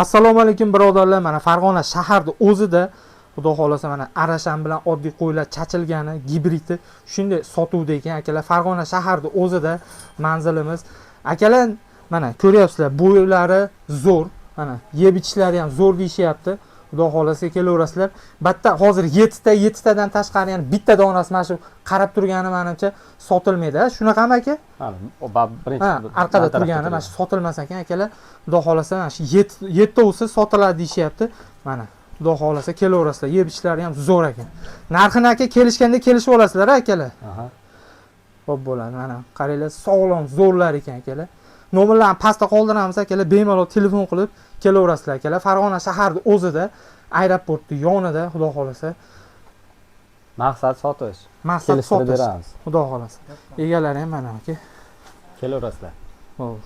Assalomu alaykum birodarlar. Mana Farg'ona shaharda o'zida xudo xolasa mana arasham bilan oddiy qo'ylar chachilgani, gibridi shunday sotuvda ekan akalar. Farg'ona shaharda o'zida manzilimiz. Akalar mana ko'ryapsizlar, bo'ylari zo'r. Mana yeb ichishlari ham zo'r deyishyapti. Xudo xolasa kelaverasizlar. Batta hozir 7 tadan tashqari yana bitta donasi mana shu qarab turgani menimcha sotilmaydi. Shunaqami aka? O birinchi orqada turgani mana shu sotilmas ekan akalar. Xudo xolasa mana shu 7tasi sotiladi deyishyapti. Mana xudo xolasa kelaverasizlar. Yeb ichishlari ham zo'r ekan. Narxini aka kelishganda kelishib olasizlar akalar. Xo'p bo'ladi. Mana qaranglar, sog'lom, zo'rlar ekan akalar. Nomerlarni pastda qoldiramiz akalar. Bemalol telefon qilib kelaverasizlar akalar. Farg'ona shaharida o'zida, aeroportni yonida, xudo xolasa. Maqsad sotish. Maqsad sotish. Xudo xolasa. Egalari ham mana aka. Kelaverasizlar. Xo'p.